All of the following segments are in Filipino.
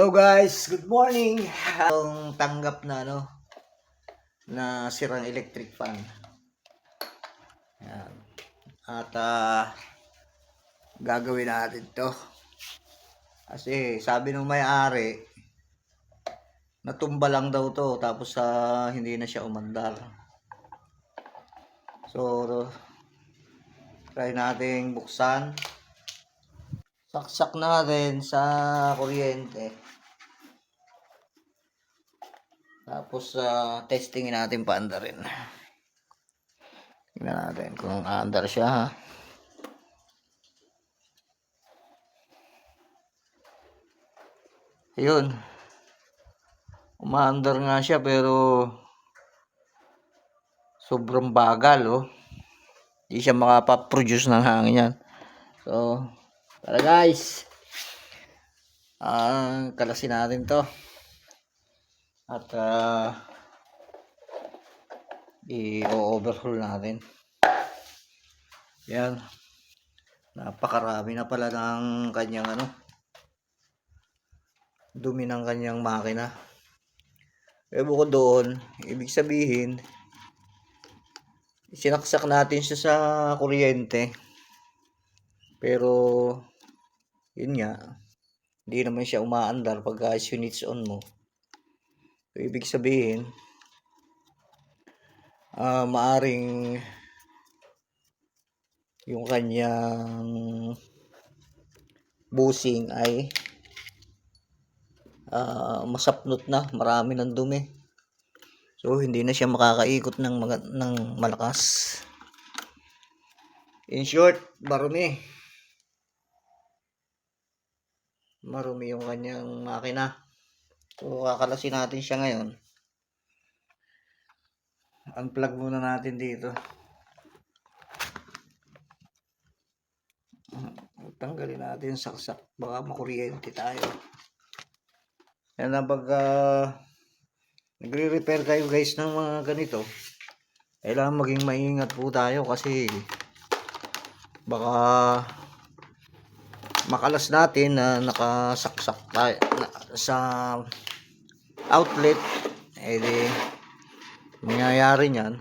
Hello guys, good morning. Ang tanggap na na sirang electric fan. Yan. At gagawin natin 'to. Kasi sabi ng may-ari, natumba lang daw 'to tapos hindi na siya umandar. So try nating buksan. Saksak natin sa kuryente. Tapos testingin natin paandarin. Tingnan natin kung aandar siya ha. Ayun. Umaandar nga siya pero sobrang bagal Hindi siya makapa-produce ng hangin yan. So, tara guys. Kalasin natin 'to. At i-overhaul natin. Yan. Napakarami na pala ng kanyang dumi ng kanyang makina. Bukod doon, ibig sabihin, sinaksak natin siya sa kuryente. Pero, yun nga, hindi naman siya umaandar pagka units on mo. So, ibig sabihin, maaring yung kanyang busing ay masapnot na, marami ng dumi. So hindi na siya makakaikot ng malakas. In short, marumi yung kanyang makina. So kakalasin natin siya ngayon. Unplug muna natin dito. Tanggalin natin yung saksak, baka makuryente tayo. Yan na pag nagre-repair kayo guys ng mga ganito, kailangan maging maingat po tayo kasi baka makalas natin na nakasaksak tayo sa outlet, di mangyayari niyan,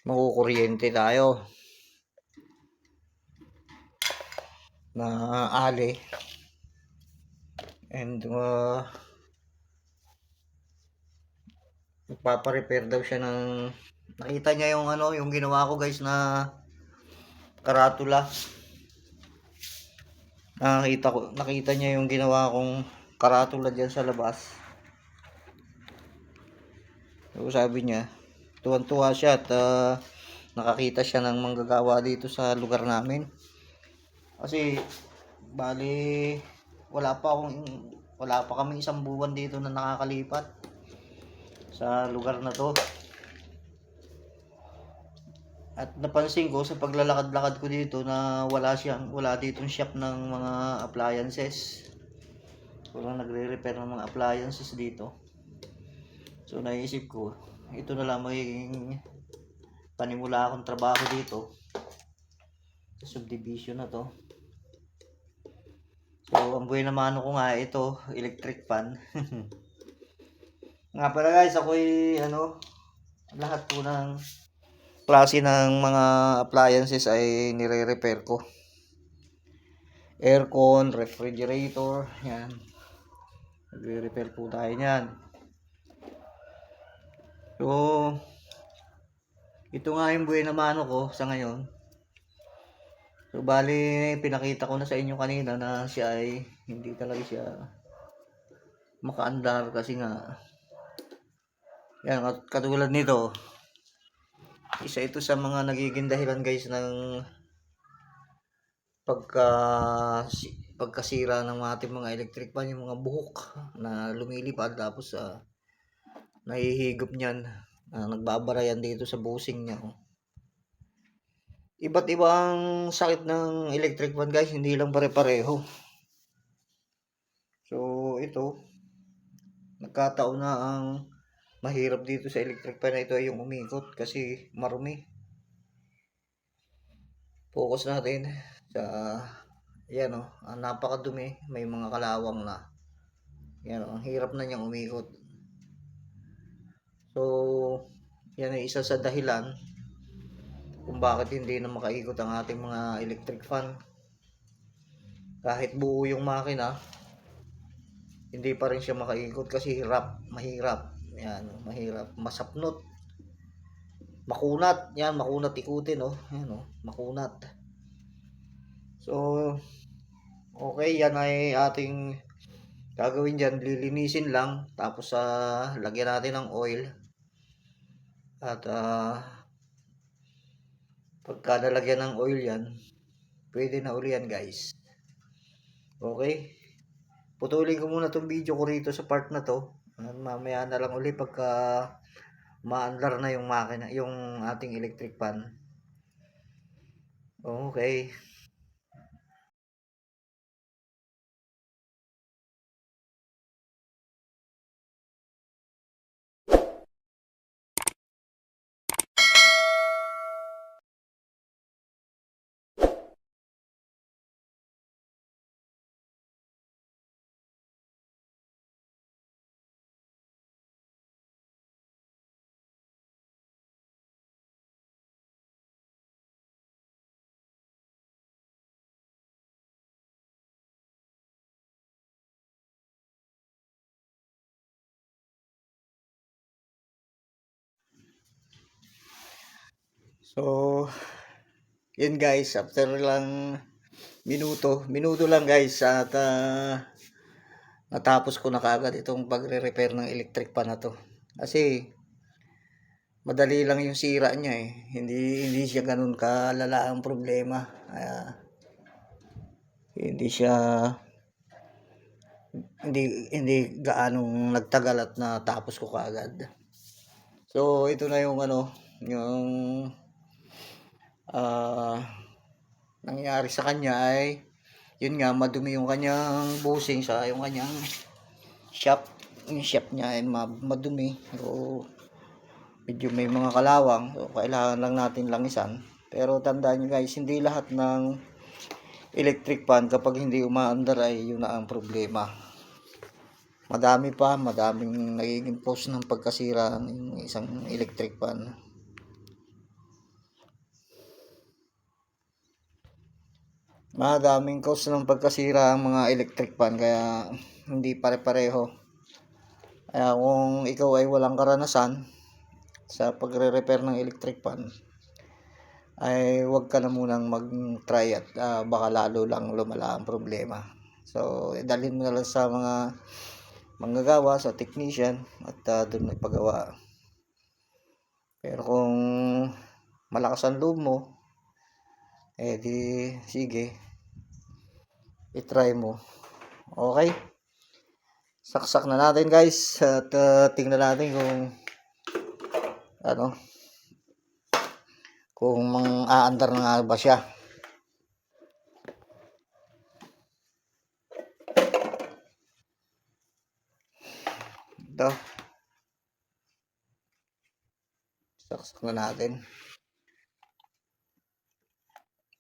makukuryente tayo na ali. And magpapa-repair daw siya ng, nakita niya yung yung ginawa ko guys na karatula. Nakita niya yung ginawa kong karatula diyan sa labas. So sabi niya, tuwan-tuwa siya at nakakita siya ng manggagawa dito sa lugar namin. Kasi bali wala pa kami isang buwan dito na nakakalipat sa lugar na to. At napansin ko sa paglalakad-lakad ko dito na wala ditong shop ng mga appliances. Walang nagre-repair ng mga appliances dito. So naisip ko, ito na lang magiging panimula akong trabaho dito sa subdivision na to. So ang buhay naman ko nga ito, electric fan. Nga pala guys, ako'y lahat po ng klase ng mga appliances ay nire-repair ko. Aircon, refrigerator, yan. Nagre-repair po tayo niyan. So ito nga yung buhay naman ko sa ngayon. So bali pinakita ko na sa inyo kanina na siya ay hindi talaga siya makaandar kasi nga yan, katulad nito, isa ito sa mga nagiging dahilan guys ng pagkasira ng ating mga electric fan, yung mga buhok na lumilipad tapos nahihigop niyan, nagbabara yan dito sa busing niya. Iba't ibang sakit ng electric fan guys, hindi lang pare-pareho. So ito, nagkataon na ang mahirap dito sa electric fan na ito ay yung umikot kasi marumi. Focus natin sa yan napakadumi, may mga kalawang na. Yan, ang hirap na niyang umikot. So, yan ay isa sa dahilan kung bakit hindi na makaikot ang ating mga electric fan. Kahit buo yung makina, hindi pa rin siya makaikot kasi mahirap. Yan, mahirap, masapnot, makunat. Yan, makunat ikutin, oh. Yan, oh, makunat. So, okay, yan ay ating gagawin dyan. Lilinisin lang, tapos lagyan natin ng oil. At pagka nalagyan ng oil yan, pwede na uli yan, guys. Okay, putulin ko muna tong video ko rito sa part na to. Mamaya na lang uli pagka maandar na yung makina, yung ating electric fan. Okay. So, yun guys, after lang minuto lang guys, at natapos ko na kaagad itong pagre-repair ng electric pan na to. Kasi madali lang yung sira niya eh. Hindi siya ganun kalala ang problema. Hindi siya hindi gaanong nagtagal at natapos ko kaagad. So ito na yung yung nangyari sa kanya ay yun nga, madumi yung kanyang bushing sa yung kanyang shop. Yung shop niya ay madumi. So medyo may mga kalawang. So kailangan lang natin langisan. Pero tandaan nyo guys, hindi lahat ng electric fan kapag hindi umaandar ay yun na ang problema. Madaming nagiging cause ng pagkasira ng isang electric fan. Madaming cause ng pagkasira ang mga electric fan, kaya hindi pare-pareho. Kaya kung ikaw ay walang karanasan sa pagre-repair ng electric fan, ay huwag ka na munang mag-try at baka lalo lang lumala ang problema. So, dalhin mo na lang sa mga manggagawa, sa technician, at doon magpagawa. Pero kung malakas ang loob mo, di sige, i-try mo. Okay? Saksak na natin guys, at tingnan natin kung mang-aandar na nga ba siya. Ito, saksak na natin.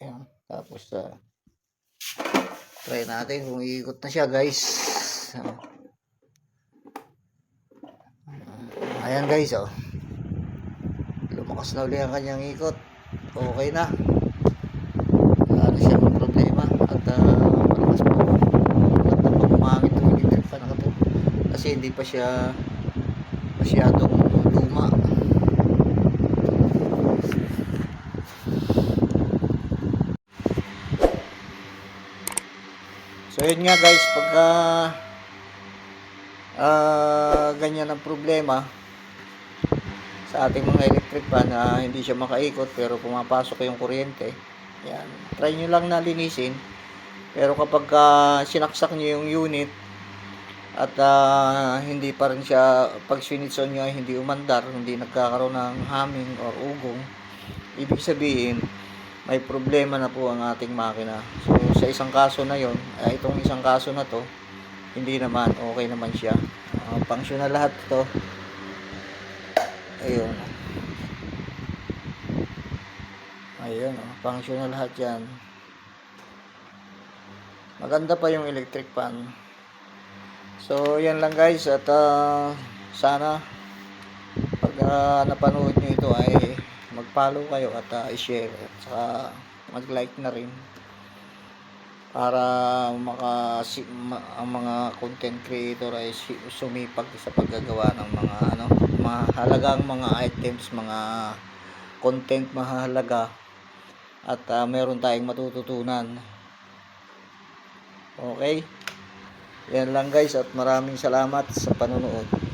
Ayan. Tapos try natin kung iikot na siya guys. Ayan guys, lumakas na uli ang kanyang ikot. Okay na, wala na siya ng problema. At malakas pa, maganda pa kumangit yung electric fan na ito kasi hindi pa siya masyadong luma. So yun nga guys, pagka ganyan ang problema sa ating mga electric fan, hindi siya makaikot pero pumapasok yung kuryente, yan, try nyo lang na linisin. Pero kapag sinaksak nyo yung unit at hindi pa rin siya, pag sinitson nyo ay hindi umandar, hindi nagkakaroon ng humming or ugong, ibig sabihin may problema na po ang ating makina. So sa isang kaso na yon, itong isang kaso na to, hindi naman, okay naman siya. Functional lahat to. Ayun, functional lahat yan. Maganda pa yung electric fan. So yan lang guys, at sana pag napanood nyo ito ay mag-follow kayo at i-share at saka mag-like na rin para ang mga content creator ay sumipag sa paggagawa ng mga mahalagang mga items, mga content mahalaga, at meron tayong matututunan. Okay, yan lang guys, at maraming salamat sa panonood.